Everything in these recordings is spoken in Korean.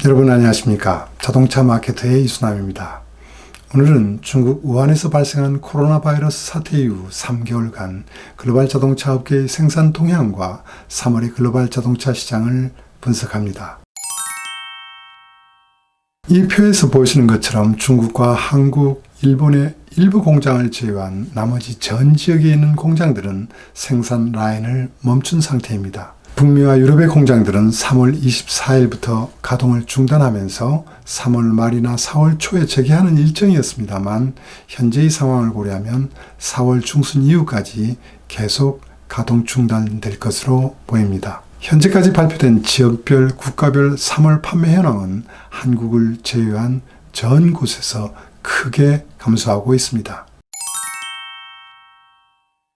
여러분 안녕하십니까? 자동차 마케터의 이순남입니다. 오늘은 중국 우한에서 발생한 코로나 바이러스 사태 이후 3개월간 글로벌 자동차 업계의 생산 동향과 3월의 글로벌 자동차 시장을 분석합니다. 이 표에서 보시는 것처럼 중국과 한국, 일본의 일부 공장을 제외한 나머지 전 지역에 있는 공장들은 생산 라인을 멈춘 상태입니다. 북미와 유럽의 공장들은 3월 24일부터 가동을 중단하면서 3월 말이나 4월 초에 재개하는 일정이었습니다만 현재의 상황을 고려하면 4월 중순 이후까지 계속 가동 중단될 것으로 보입니다. 현재까지 발표된 지역별, 국가별 3월 판매 현황은 한국을 제외한 전 곳에서 크게 감소하고 있습니다.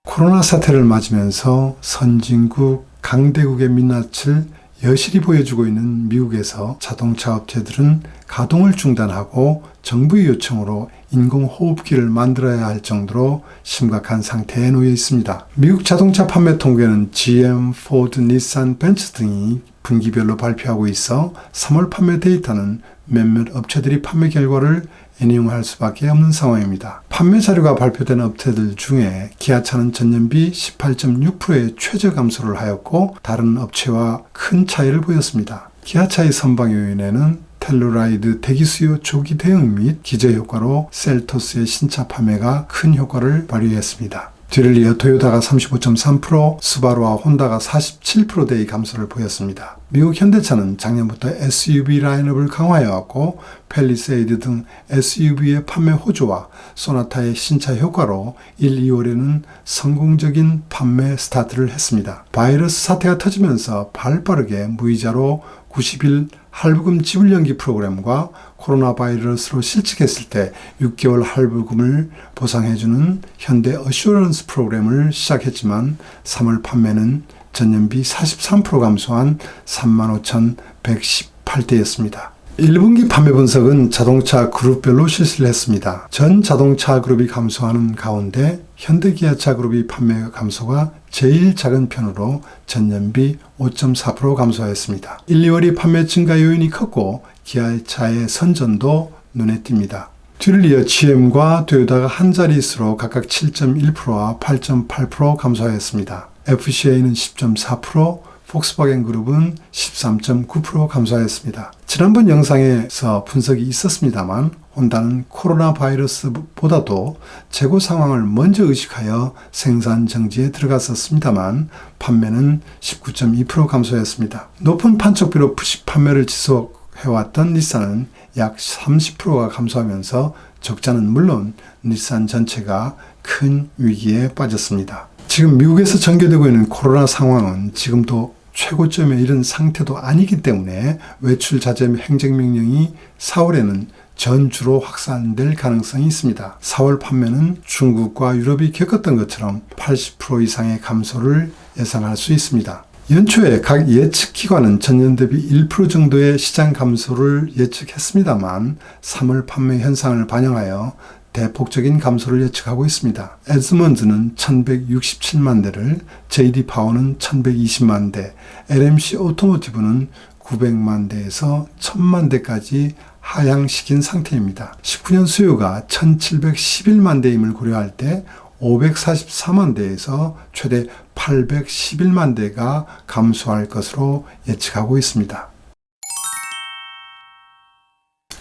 코로나 사태를 맞으면서 선진국, 강대국의 민낯을 여실히 보여주고 있는 미국에서 자동차 업체들은 가동을 중단하고 정부의 요청으로 인공호흡기를 만들어야 할 정도로 심각한 상태에 놓여 있습니다. 미국 자동차 판매 통계는 GM, 포드, 닛산, 벤츠 등이 분기별로 발표하고 있어 3월 판매 데이터는 몇몇 업체들이 판매 결과를 인용할 수밖에 없는 상황입니다. 판매 자료가 발표된 업체들 중에 기아차는 전년비 18.6%의 최저 감소를 하였고 다른 업체와 큰 차이를 보였습니다. 기아차의 선방 요인에는 텔루라이드 대기 수요 조기 대응 및 기저 효과로 셀토스의 신차 판매가 큰 효과를 발휘했습니다. 뒤를 이어 토요타가 35.3%, 스바루와 혼다가 47%대의 감소를 보였습니다. 미국 현대차는 작년부터 SUV 라인업을 강화해왔고 팰리세이드 등 SUV의 판매 호조와 소나타의 신차 효과로 1, 2월에는 성공적인 판매 스타트를 했습니다. 바이러스 사태가 터지면서 발빠르게 무이자로 90일 할부금 지불 연기 프로그램과 코로나 바이러스로 실직했을 때 6개월 할부금을 보상해주는 현대 어슈어런스 프로그램을 시작했지만 3월 판매는 전년비 43% 감소한 35,118대였습니다. 1분기 판매 분석은 자동차 그룹별로 실시를 했습니다. 전 자동차 그룹이 감소하는 가운데 현대기아차 그룹의 판매 감소가 제일 작은 편으로 전년비 5.4% 감소했습니다. 1, 2월이 판매 증가 요인이 컸고 기아차의 선전도 눈에 띕니다. 뒤를 이어 GM과 토요타가 한 자릿수로 각각 7.1%와 8.8% 감소하였습니다. FCA는 10.4%, 폭스바겐 그룹은 13.9% 감소하였습니다. 지난번 영상에서 분석이 있었습니다만 혼다는 코로나 바이러스보다도 재고 상황을 먼저 의식하여 생산 정지에 들어갔었습니다만 판매는 19.2% 감소했습니다. 높은 판촉비로 푸시 판매를 지속해왔던 닛산은 약 30%가 감소하면서 적자는 물론 닛산 전체가 큰 위기에 빠졌습니다. 지금 미국에서 전개되고 있는 코로나 상황은 지금도 최고점에 이른 상태도 아니기 때문에 외출 자제 행정명령이 4월에는 전주로 확산될 가능성이 있습니다. 4월 판매는 중국과 유럽이 겪었던 것처럼 80% 이상의 감소를 예상할 수 있습니다. 연초에 각 예측기관은 전년 대비 1% 정도의 시장 감소를 예측했습니다만 3월 판매 현상을 반영하여 대폭적인 감소를 예측하고 있습니다. 에드먼드는 1167만 대를, JD 파워는 1120만 대, LMC 오토모티브는 900만 대에서 1000만 대까지 하향시킨 상태입니다. 19년 수요가 1711만 대임을 고려할 때 544만 대에서 최대 811만 대가 감소할 것으로 예측하고 있습니다.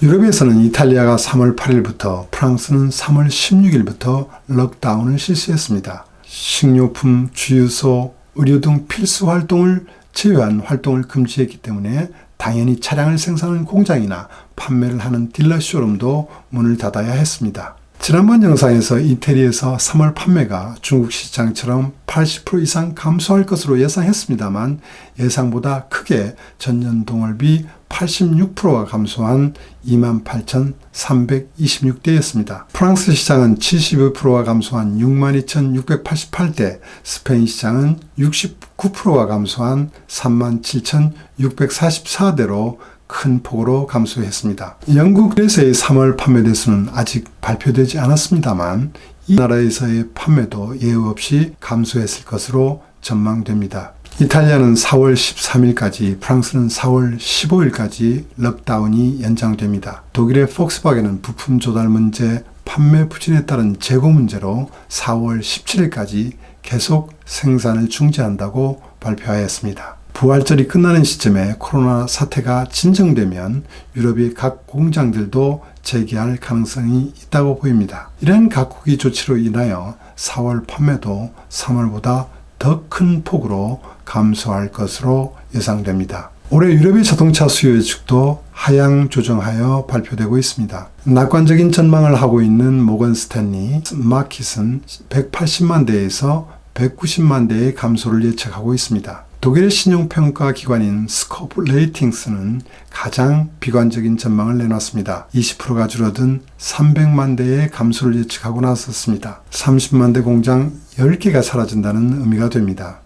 유럽에서는 이탈리아가 3월 8일부터, 프랑스는 3월 16일부터 록다운을 실시했습니다. 식료품, 주유소, 의료 등 필수 활동을 제외한 활동을 금지했기 때문에 당연히 차량을 생산하는 공장이나 판매를 하는 딜러 쇼룸도 문을 닫아야 했습니다. 지난번 영상에서 이태리에서 3월 판매가 중국 시장처럼 80% 이상 감소할 것으로 예상했습니다만 예상보다 크게 전년 동월비 86%가 감소한 28,326대였습니다. 프랑스 시장은 72%가 감소한 62,688대, 스페인 시장은 69%가 감소한 37,644대로 큰 폭으로 감소했습니다. 영국에서의 3월 판매 대수는 아직 발표되지 않았습니다만 이 나라에서의 판매도 예외 없이 감소했을 것으로 전망됩니다. 이탈리아는 4월 13일까지, 프랑스는 4월 15일까지 럭다운이 연장됩니다. 독일의 폭스바겐은 부품 조달 문제, 판매 부진에 따른 재고 문제로 4월 17일까지 계속 생산을 중지한다고 발표하였습니다. 부활절이 끝나는 시점에 코로나 사태가 진정되면 유럽의 각 공장들도 재개할 가능성이 있다고 보입니다. 이러한 각국의 조치로 인하여 4월 판매도 3월보다 더 큰 폭으로 감소할 것으로 예상됩니다. 올해 유럽의 자동차 수요 예측도 하향 조정하여 발표되고 있습니다. 낙관적인 전망을 하고 있는 모건 스탠리 마켓은 180만 대에서 190만 대의 감소를 예측하고 있습니다. 독일의 신용평가 기관인 스코프 레이팅스는 가장 비관적인 전망을 내놨습니다. 20%가 줄어든 300만 대의 감소를 예측하고 나섰습니다. 30만 대 공장 10개가 사라진다는 의미가 됩니다.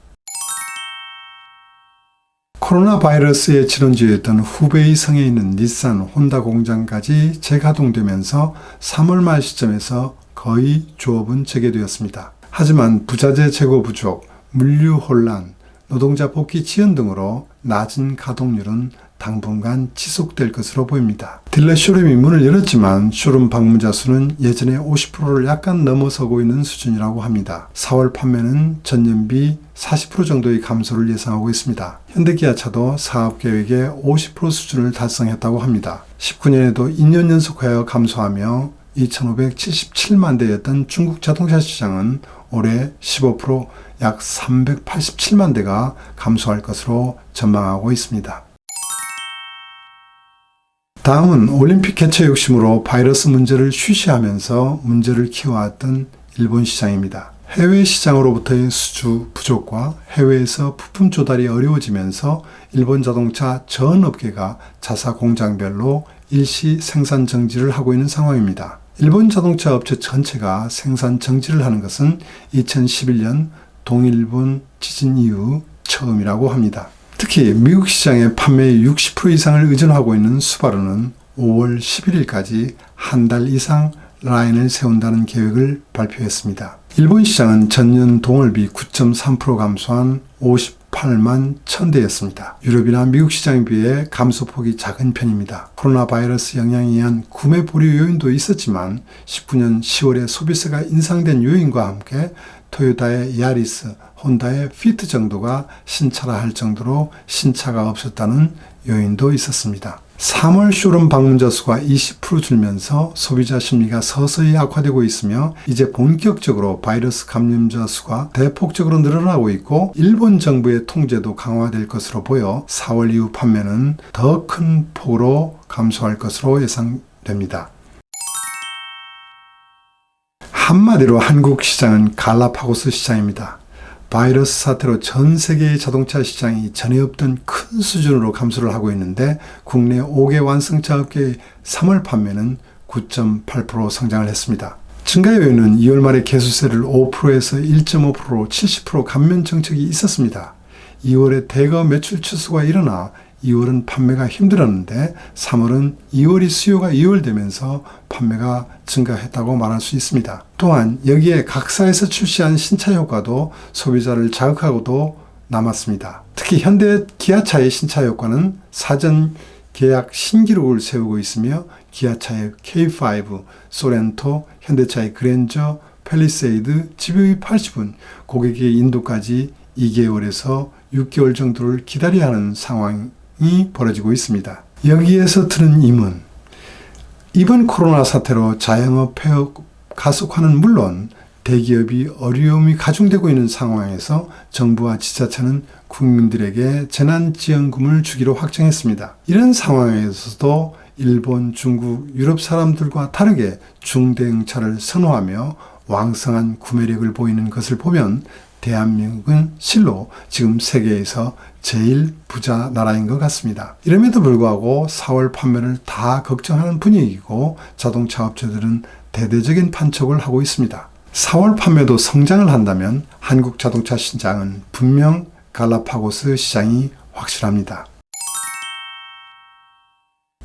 코로나 바이러스의 질원지였던 후베이 성에 있는 닛산, 혼다 공장까지 재가동되면서 3월 말 시점에서 거의 조업은 재개되었습니다. 하지만 부자재 재고 부족, 물류 혼란, 노동자 복귀 지연 등으로 낮은 가동률은 당분간 지속될 것으로 보입니다. 딜러 쇼룸이 문을 열었지만 쇼룸 방문자 수는 예전의 50%를 약간 넘어서고 있는 수준이라고 합니다. 4월 판매는 전년비 40% 정도의 감소를 예상하고 있습니다. 현대기아차도 사업계획의 50% 수준을 달성했다고 합니다. 19년에도 2년 연속하여 감소하며 2,577만 대였던 중국 자동차 시장은 올해 15% 약 387만 대가 감소할 것으로 전망하고 있습니다. 다음은 올림픽 개최 욕심으로 바이러스 문제를 쉬쉬하면서 문제를 키워왔던 일본 시장입니다. 해외 시장으로부터의 수주 부족과 해외에서 부품 조달이 어려워지면서 일본 자동차 전 업계가 자사 공장별로 일시 생산 정지를 하고 있는 상황입니다. 일본 자동차 업체 전체가 생산 정지를 하는 것은 2011년 동일본 지진 이후 처음이라고 합니다. 특히 미국 시장의 판매의 60% 이상을 의존하고 있는 수바루는 5월 11일까지 한 달 이상 라인을 세운다는 계획을 발표했습니다. 일본 시장은 전년 동월비 9.3% 감소한 58만 1000대였습니다. 유럽이나 미국 시장에 비해 감소폭이 작은 편입니다. 코로나 바이러스 영향에 의한 구매 보류 요인도 있었지만 19년 10월에 소비세가 인상된 요인과 함께 토요타의 야리스, 혼다의 피트 정도가 신차라 할 정도로 신차가 없었다는 요인도 있었습니다. 3월 쇼룸 방문자 수가 20% 줄면서 소비자 심리가 서서히 악화되고 있으며 이제 본격적으로 바이러스 감염자 수가 대폭적으로 늘어나고 있고 일본 정부의 통제도 강화될 것으로 보여 4월 이후 판매는 더 큰 폭으로 감소할 것으로 예상됩니다. 한마디로 한국 시장은 갈라파고스 시장입니다. 바이러스 사태로 전 세계의 자동차 시장이 전에 없던 큰 수준으로 감소를 하고 있는데 국내 5개 완성차 업계의 3월 판매는 9.8% 성장을 했습니다. 증가 요인은 2월 말에 개수세를 5%에서 1.5%로 70% 감면 정책이 있었습니다. 2월에 대거 매출 축소가 일어나 2월은 판매가 힘들었는데 3월은 2월이 수요가 2월되면서 판매가 증가했다고 말할 수 있습니다. 또한 여기에 각사에서 출시한 신차 효과도 소비자를 자극하고도 남았습니다. 특히 현대 기아차의 신차 효과는 사전 계약 신기록을 세우고 있으며 기아차의 K5, 소렌토, 현대차의 그랜저, 팰리세이드, GV80은 고객의 인도까지 2개월에서 6개월 정도를 기다려야 하는 상황이 벌어지고 있습니다. 여기에서 드는疑問, 이번 코로나 사태로 자영업 폐업 가속화는 물론 대기업이 어려움이 가중되고 있는 상황에서 정부와 지자체는 국민들에게 재난지원금을 주기로 확정했습니다. 이런 상황에서도 일본, 중국, 유럽 사람들과 다르게 중대응차를 선호하며 왕성한 구매력을 보이는 것을 보면 대한민국은 실로 지금 세계에서 제일 부자 나라인 것 같습니다. 이럼에도 불구하고 4월 판매를 다 걱정하는 분위기고 자동차 업체들은 대대적인 판촉을 하고 있습니다. 4월 판매도 성장을 한다면 한국 자동차 시장은 분명 갈라파고스 시장이 확실합니다.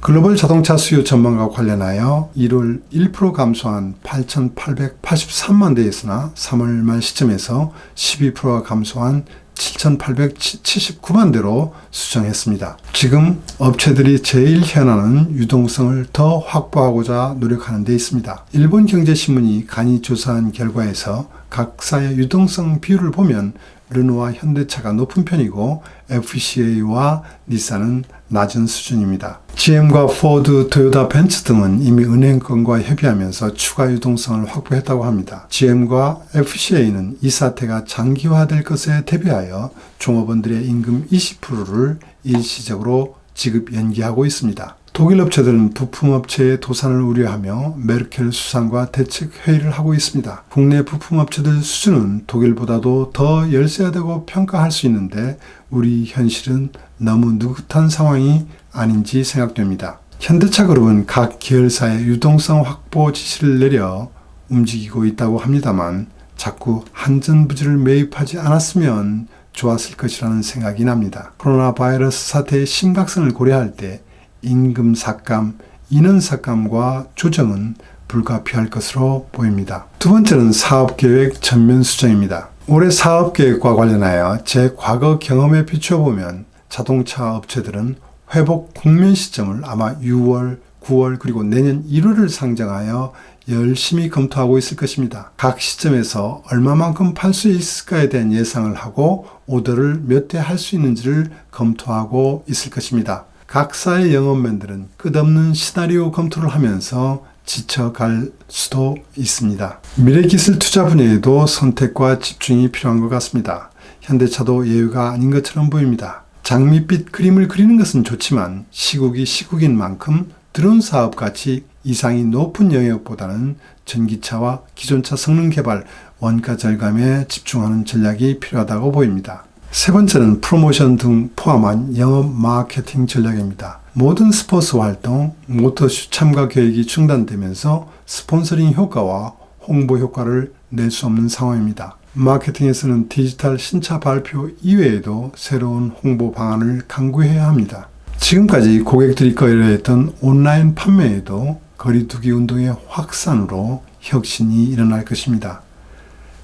글로벌 자동차 수요 전망과 관련하여 1월 1% 감소한 8,883만 대였으나 3월 말 시점에서 12%가 감소한 7,879만 대로 수정했습니다. 지금 업체들이 제일 현안은 유동성을 더 확보하고자 노력하는 데 있습니다. 일본경제신문이 간이 조사한 결과에서 각사의 유동성 비율을 보면 르노와 현대차가 높은 편이고 FCA와 닛산은 낮은 수준입니다. GM과 포드, 토요타, 벤츠 등은 이미 은행권과 협의하면서 추가 유동성을 확보했다고 합니다. GM과 FCA는 이 사태가 장기화될 것에 대비하여 종업원들의 임금 20%를 일시적으로 지급 연기하고 있습니다. 독일 업체들은 부품업체의 도산을 우려하며 메르켈 수상과 대책 회의를 하고 있습니다. 국내 부품업체들 수준은 독일보다도 더 열세되고 평가할 수 있는데 우리 현실은 너무 느긋한 상황이 아닌지 생각됩니다. 현대차 그룹은 각 계열사의 유동성 확보 지시를 내려 움직이고 있다고 합니다만 자꾸 한전부지를 매입하지 않았으면 좋았을 것이라는 생각이 납니다. 코로나 바이러스 사태의 심각성을 고려할 때 임금 삭감, 인원 삭감과 조정은 불가피할 것으로 보입니다. 두 번째는 사업계획 전면 수정입니다. 올해 사업계획과 관련하여 제 과거 경험에 비추어보면 자동차 업체들은 회복 국면 시점을 아마 6월, 9월 그리고 내년 1월을 상정하여 열심히 검토하고 있을 것입니다. 각 시점에서 얼마만큼 팔 수 있을까에 대한 예상을 하고 오더를 몇 대 할 수 있는지를 검토하고 있을 것입니다. 각사의 영업맨들은 끝없는 시나리오 검토를 하면서 지쳐갈 수도 있습니다. 미래기술 투자 분야에도 선택과 집중이 필요한 것 같습니다. 현대차도 예외가 아닌 것처럼 보입니다. 장밋빛 그림을 그리는 것은 좋지만 시국이 시국인 만큼 드론 사업같이 이상이 높은 영역보다는 전기차와 기존차 성능 개발, 원가 절감에 집중하는 전략이 필요하다고 보입니다. 세 번째는 프로모션 등 포함한 영업 마케팅 전략입니다. 모든 스포츠 활동, 모터쇼 참가 계획이 중단되면서 스폰서링 효과와 홍보 효과를 낼 수 없는 상황입니다. 마케팅에서는 디지털 신차 발표 이외에도 새로운 홍보 방안을 강구해야 합니다. 지금까지 고객들이 꺼려했던 온라인 판매에도 거리두기 운동의 확산으로 혁신이 일어날 것입니다.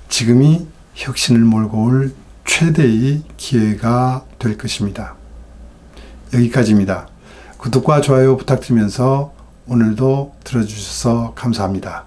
지금이 혁신을 몰고 올 최대의 기회가 될 것입니다. 여기까지입니다. 구독과 좋아요 부탁드리면서 오늘도 들어주셔서 감사합니다.